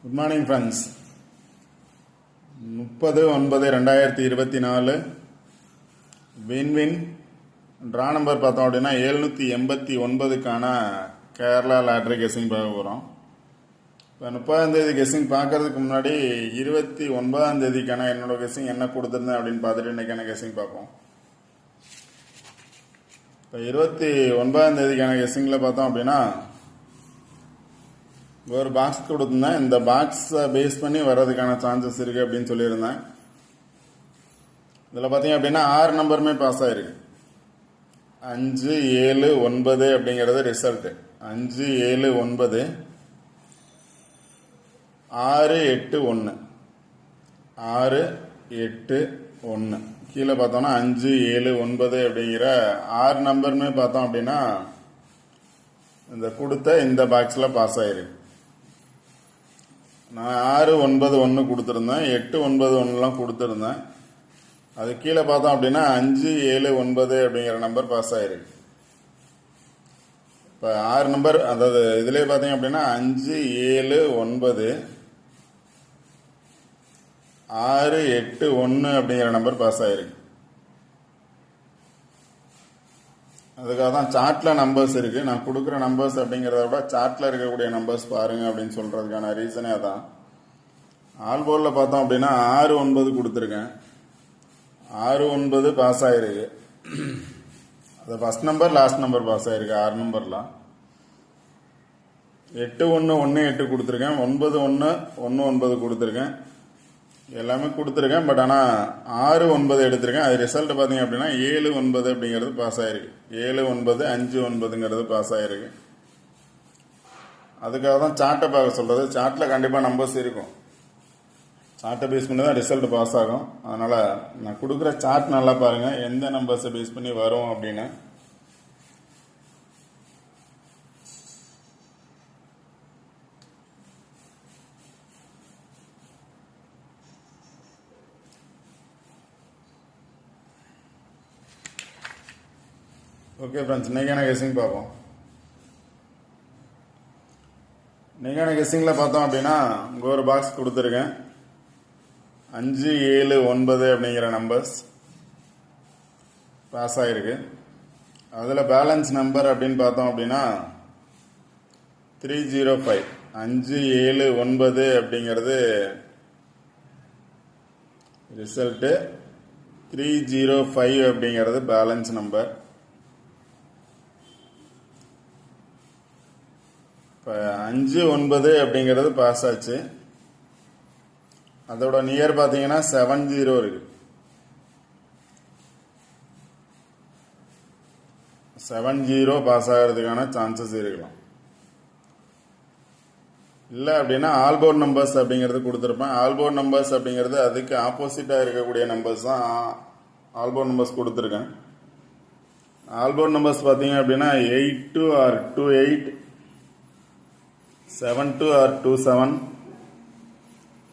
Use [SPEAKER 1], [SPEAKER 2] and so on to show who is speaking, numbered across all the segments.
[SPEAKER 1] Good morning friends. 30/9/2024 win win draw number பார்த்தோம் அப்படின்னா 789க்கான Kerala lottery guessing பார்க்க போகிறோம். இப்போ 30ஆம் தேதி கெஸ்ஸிங் பார்க்கறதுக்கு முன்னாடி 29ஆம் தேதிக்கான என்னோட கெஸ்ஸிங் என்ன கொடுத்துருந்தேன் அப்படின்னு பார்த்துட்டு இன்றைக்கான கெஸ்ஸிங் பார்ப்போம். இப்போ 29ஆம் தேதிக்கான கெஸ்ஸிங்கில் பார்த்தோம் அப்படின்னா ஒரு பாக்ஸ் கொடுத்துருந்தேன். இந்த பாக்ஸை பேஸ் பண்ணி வர்றதுக்கான சான்சஸ் இருக்குது அப்படின்னு சொல்லியிருந்தேன். இதில் பார்த்தீங்க அப்படின்னா 6 நம்பருமே பாஸ் ஆகிருக்கு. 5, 7, 9 அப்படிங்கிறது ரிசல்ட்டு. 5, 7, 9, 6, 8, 1, 6, 8, 1. கீழே பார்த்தோம்னா 5, 7, 9 அப்படிங்கிற 6 நம்பருமே பார்த்தோம் அப்படின்னா இந்த கொடுத்த இந்த பாக்ஸில் பாஸ் ஆகிருக்கு. நான் 6, 9, 1 கொடுத்துருந்தேன், 8, 9, 1லாம் கொடுத்துருந்தேன். அது கீழே பார்த்தோம் அப்படின்னா 5, 7, 9 அப்படிங்கிற நம்பர் பாஸ் ஆகிருக்கு. இப்போ 6 நம்பர், அதாவது இதுலேயே பார்த்தீங்க அப்படின்னா 5, 7, 9, 6, 8, 1 அப்படிங்கிற நம்பர் பாஸ் ஆகிருக்கு. அதுக்காக தான் சார்ட்டில் நம்பர்ஸ் இருக்குது. நான் கொடுக்குற நம்பர்ஸ் அப்படிங்கிறத விட சார்ட்டில் இருக்கக்கூடிய நம்பர்ஸ் பாருங்கள் அப்படின்னு சொல்கிறதுக்கான ரீசனே அதான். ஆல் போர்டில் பார்த்தோம் அப்படின்னா 6, 9 கொடுத்துருக்கேன். 6, 9 பாஸ் ஆகிருக்கு. அது first number last number pass ஆகிருக்கு 6 நம்பர்லாம். 8, 1, 1, 8 கொடுத்துருக்கேன். 9, 1, 1, 9 கொடுத்துருக்கேன். எல்லாமே கொடுத்துருக்கேன். பட் ஆனால் 6, 9 எடுத்திருக்கேன். அது ரிசல்ட் பார்த்தீங்க அப்படின்னா 7, 9 அப்படிங்கிறது பாஸ் ஆகிருக்கு. 7, 9, 5, 9ங்கிறது பாஸ் ஆகிருக்கு. அதுக்காக தான் சார்ட்டை பார்க்க சொல்கிறது. சார்ட்டில் கண்டிப்பாக நம்பர்ஸ் இருக்கும். சார்ட்டை பேஸ் பண்ணி தான் ரிசல்ட் பாஸ் ஆகும். அதனால் நான் கொடுக்குற சார்ட் நல்லா பாருங்கள், எந்த நம்பர்ஸை பேஸ் பண்ணி வரும் அப்படின்னு. ஓகே ஃப்ரெண்ட்ஸ், இன்றைக்கான கெஸ்ஸிங் பார்ப்போம். இன்றைக்கான கெஸ்ஸிங்கில் பார்த்தோம் அப்படின்னா இங்கே ஒரு பாக்ஸ் கொடுத்துருக்கேன். 5, 7, 9 அப்படிங்கிற நம்பர்ஸ் பாஸ் ஆகிருக்கு. அதில் பேலன்ஸ் நம்பர் அப்படின்னு பார்த்தோம் அப்படின்னா 305. 5, 7, 9 அப்படிங்கிறது ரிசல்ட்டு. 305 அப்படிங்கிறது பேலன்ஸ் நம்பர். இப்போ 5, 9 அப்படிங்கிறது பாஸ் ஆச்சு. அதோட நியர் பார்த்தீங்கன்னா 70 இருக்கு. 70 பாஸ் ஆகிறதுக்கான சான்சஸ் இருக்கலாம். இல்லை அப்படின்னா ஆல்போர்ட் நம்பர்ஸ் அப்படிங்கிறது கொடுத்துருப்பேன். ஆல்போர்ட் நம்பர்ஸ் அப்படிங்கிறது அதுக்கு ஆப்போசிட்டாக இருக்கக்கூடிய நம்பர்ஸ் தான் ஆல்போர்ட் நம்பர்ஸ் கொடுத்துருக்கேன். ஆல்போர்ட் நம்பர்ஸ் பார்த்தீங்க அப்படின்னா 8, or 28, 7, or 27,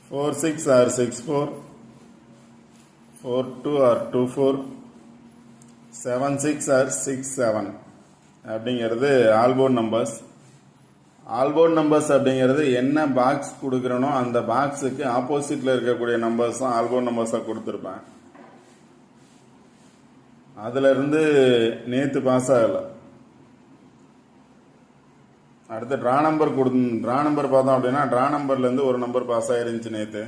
[SPEAKER 1] 4, 6, or 64, 4, or 24, 7, 6, or 6, 7 அப்படிங்கிறது ஆல்போர்ட் நம்பர்ஸ். ஆல்போர்ட் நம்பர்ஸ் அப்படிங்கிறது என்ன பாக்ஸ் கொடுக்குறனோ அந்த பாக்ஸுக்கு ஆப்போசிட்டில் இருக்கக்கூடிய நம்பர்ஸ் தான் ஆல்போர்ட் நம்பர்ஸாக கொடுத்துருப்பேன். அதிலிருந்து நேற்று பாஸ் ஆகலை. அடுத்து ட்ரா நம்பர் ட்ரா நம்பர் பார்த்தோம் அப்படின்னா ட்ரா நம்பர்லேருந்து ஒரு நம்பர் பாஸ் ஆகிருந்துச்சு நேற்று.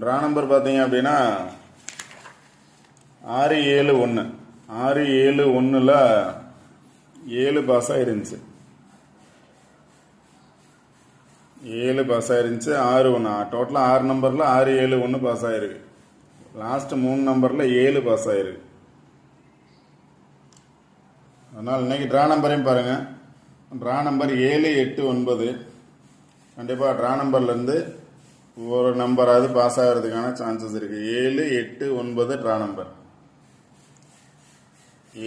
[SPEAKER 1] ட்ரா நம்பர் பார்த்தீங்க அப்படின்னா 6, 7, 1. 6, 7, 1ல் 7 பாஸ் ஆகிருந்துச்சு. 7 பாஸ் ஆகிருந்துச்சு. 6, 1. டோட்டலாக 6 நம்பரில் 6, 7, 1 பாஸ் ஆகிருக்கு. லாஸ்ட் 3 நம்பரில் 7 பாஸ் ஆகிருக்கு. அதனால் இன்னைக்கு ட்ரா நம்பரையும் பாருங்கள். Draw number 7, 8, 9. கண்டிப்பாக ட்ரா நம்பர்லேருந்து ஒரு நம்பராவது பாஸ் ஆகிறதுக்கான சான்சஸ் இருக்குது. 7, 8, 9 ட்ரா நம்பர்.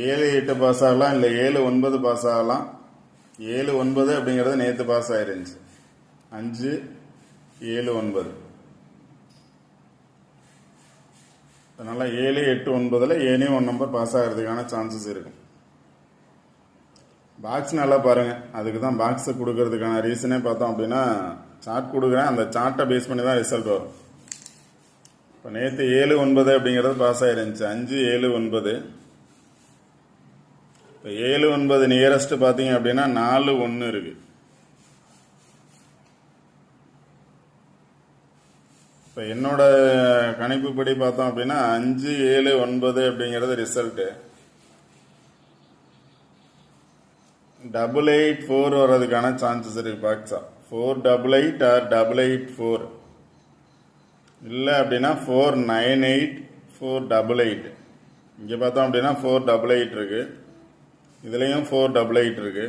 [SPEAKER 1] 7, 8 பாஸ் ஆகலாம், இல்லை 7, 9 பாஸ் ஆகலாம். 7, 9 அப்படிங்கிறது நேற்று பாஸ் ஆகிருந்துச்சு. 5, 7, 9. அதனால் 7, 8, 9ல் ஏனையும் ஒரு நம்பர் பாஸ் ஆகிறதுக்கான சான்சஸ் இருக்கும். பாக்ஸ் நல்லா பாருங்கள். அதுக்கு தான் பாக்ஸை கொடுக்கறதுக்கான ரீசனே பார்த்தோம் அப்படின்னா சார்ட் கொடுக்குறேன், அந்த சார்ட்டை பேஸ் பண்ணி தான் ரிசல்ட் வரும். இப்போ நேற்று 7-9 அப்படிங்கிறது பாஸ் ஆயிருந்துச்சு. 5-7-9. இப்போ 7-9 நியரஸ்ட் பார்த்தீங்க அப்படின்னா 4-1 இருக்கு. இப்போ என்னோட கணிப்புப்படி பார்த்தோம் அப்படின்னா 5-7-9 அப்படிங்கிறது ரிசல்ட்டு. 884 வர்றதுக்கான சான்சஸ் இருக்கு. பாக்ஸா 488 ஆர் 884. இல்லை அப்படின்னா 498 488. இங்கே பார்த்தோம் அப்படின்னா 488 இருக்கு, இதுலேயும் 488 இருக்கு,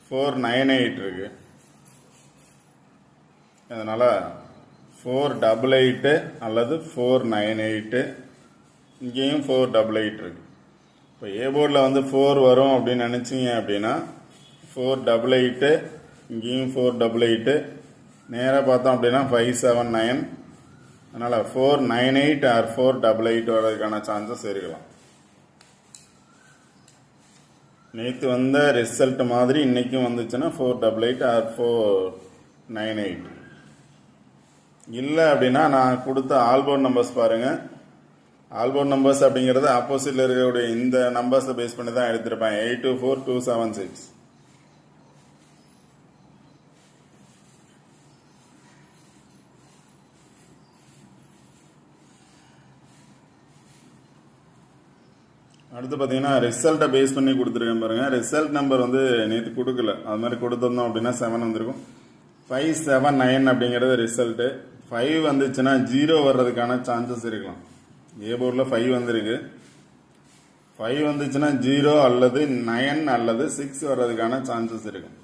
[SPEAKER 1] 498 இருக்கு. அதனால் 488 அல்லது 498, இங்கேயும் 488 இருக்கு. இப்போ ஏ போர்டில் வந்து 4 வரும் அப்படின்னு நினச்சிங்க அப்படின்னா 488, இங்கேயும் 488, நேராக பார்த்தோம் அப்படின்னா 579. அதனால் 498 ஆர் 488 வர்றதுக்கான சான்சஸ் இருக்கலாம். நேற்று வந்த ரிசல்ட் மாதிரி இன்றைக்கும் வந்துச்சுன்னா 488 ஆர் 498. இல்லை அப்படின்னா நான் கொடுத்த ஆல்போர்ட் நம்பர்ஸ் பாருங்கள். ஆல்போர்ட் நம்பர்ஸ் அப்படிங்கிறது ஆப்போசிட்டில் இருக்கக்கூடிய இந்த நம்பர்ஸை பேஸ் பண்ணி தான் எடுத்திருப்பேன். 824276. அடுத்து பார்த்தீங்கன்னா ரிசல்ட்டை பேஸ் பண்ணி கொடுத்துருக்கேன் பாருங்கள். ரிசல்ட் நம்பர் வந்து நேற்று கொடுக்கல, அது மாதிரி கொடுத்துருந்தோம் அப்படின்னா 7 வந்திருக்கும். 579 அப்படிங்கிறது ரிசல்ட்டு. 5 வந்துச்சுன்னா 0 வர்றதுக்கான சான்சஸ் இருக்கலாம். ஏ போர்டில் 5 வந்திருக்கு. 5 வந்துச்சுன்னா 0 அல்லது 9 அல்லது 6 வர்றதுக்கான சான்சஸ் இருக்கும்.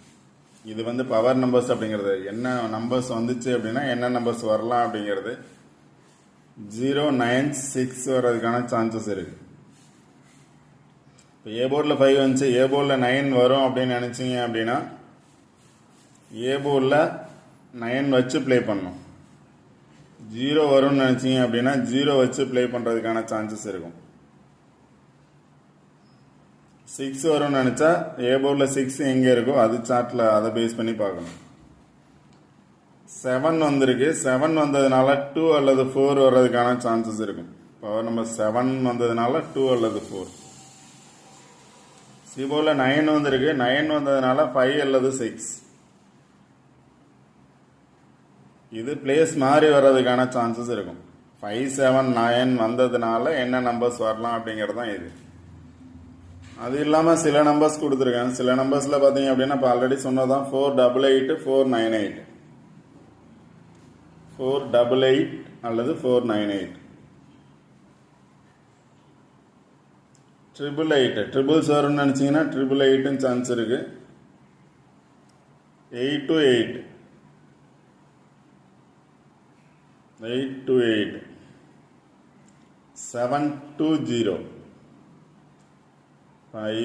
[SPEAKER 1] இது வந்து பவர் நம்பர்ஸ் அப்படிங்கிறது. என்ன நம்பர்ஸ் வந்துச்சு அப்படின்னா என்ன நம்பர்ஸ் வரலாம் அப்படிங்கிறது 0, 9, 6 வர்றதுக்கான சான்சஸ் இருக்கு. இப்போ ஏ போர்டில் 5 வந்துச்சு, ஏ போர்டில் 9 வரும் அப்படின்னு நினச்சிங்க அப்படின்னா ஏ போர்டில் 9 வச்சு ப்ளே பண்ணணும். 0 வரும்னு நினச்சிங்க அப்படின்னா 0 வச்சு ப்ளே பண்ணுறதுக்கான சான்சஸ் இருக்கும். 6 வரும்னு நினச்சா ஏ போர்டில் 6 எங்கே இருக்கோ அது சார்ட்டில் அதை பேஸ் பண்ணி பார்க்கணும். 7 வந்திருக்கு. 7 வந்ததுனால 2 அல்லது 4 வர்றதுக்கான சான்சஸ் இருக்கும். பவர் நம்பர் 7 வந்ததுனால 2 அல்லது 4. சி போர்டில் 9 வந்திருக்கு. 9 வந்ததுனால 5 அல்லது 6. இது பிளேஸ் மாறி வர்றதுக்கான சான்சஸ் இருக்கும். 5, 7, 9 வந்ததுனால என்ன நம்பர்ஸ் வரலாம் அப்படிங்கிறது தான் இது. அது இல்லாமல் சில நம்பர்ஸ் கொடுத்துருக்கேன். சில நம்பர்ஸில் பார்த்தீங்க அப்படின்னா இப்போ ஆல்ரெடி சொன்னதான் 488, 498, 488 அல்லது 498, 888. ட்ரிபிள்ஸ் வரும்னு நினச்சிங்கன்னா 888 சான்ஸ் இருக்கு. 828, 828, 720.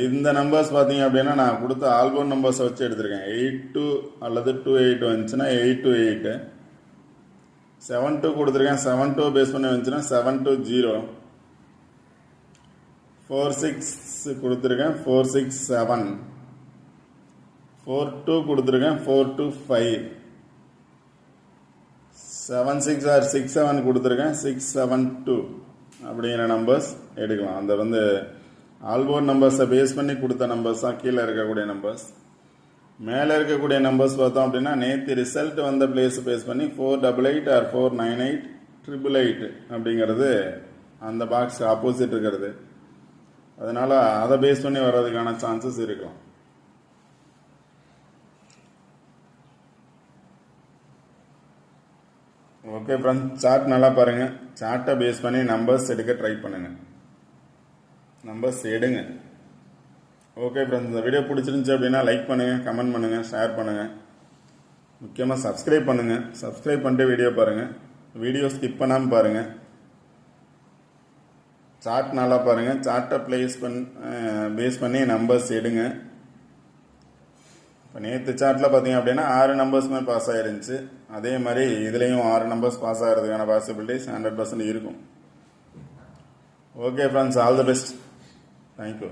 [SPEAKER 1] இந்த நம்பர்ஸ் பார்த்தீங்க அப்படின்னா நான் கொடுத்த ஆல்பம் நம்பர்ஸை வச்சு எடுத்திருக்கேன். 82 அல்லது 28 வந்துச்சுன்னா 828. 72 கொடுத்துருக்கேன். 72 பேஸ் பண்ணி வந்துச்சுன்னா 720. 46 கொடுத்துருக்கேன். 467. 42 கொடுத்துருக்கேன். 425. 76 ஆர் 67 கொடுத்துருக்கேன். 672 அப்படிங்கிற நம்பர்ஸ் எடுக்கலாம். அந்த வந்து ஆல்போர்ட் நம்பர்ஸை பேஸ் பண்ணி கொடுத்த நம்பர்ஸ் தான் கீழே இருக்கக்கூடிய நம்பர்ஸ். மேலே இருக்கக்கூடிய நம்பர்ஸ் பார்த்தோம் அப்படின்னா நேற்று ரிசல்ட் வந்த பிளேஸ் பேஸ் பண்ணி 488 ஆர் 498, 888 அப்படிங்கிறது அந்த பாக்ஸ் ஆப்போசிட் இருக்கிறது. அதனால் அதை பேஸ் பண்ணி வர்றதுக்கான சான்சஸ் இருக்கும். ஓகே ஃப்ரெண்ட்ஸ், சார்ட் நல்லா பாருங்கள். சார்ட்டை பேஸ் பண்ணி நம்பர்ஸ் எடுக்க ட்ரை பண்ணுங்கள். நம்பர்ஸ் எடுங்க. ஓகே ஃப்ரெண்ட்ஸ், இந்த வீடியோ பிடிச்சிருந்துச்சி அப்படின்னா லைக் பண்ணுங்கள், கமெண்ட் பண்ணுங்கள், ஷேர் பண்ணுங்கள். முக்கியமாக சப்ஸ்கிரைப் பண்ணுங்கள். சப்ஸ்கிரைப் பண்ணிட்டு வீடியோ பாருங்கள். வீடியோ ஸ்கிப் பண்ணாமல் பாருங்கள். சார்ட் நல்லா பாருங்கள். சார்ட்டை பேஸ் பண்ணி நம்பர்ஸ் எடுங்க. இப்போ நேற்று சார்ட்டில் பார்த்தீங்க அப்படின்னா 6 நம்பர்ஸுமே பாஸ் ஆகிருந்துச்சு. அதே மாதிரி இதுலேயும் 6 நம்பர்ஸ் பாஸ் ஆகிறதுக்கான பாசிபிலிட்டிஸ் 100% இருக்கும். Okay friends, all the best. Thank you.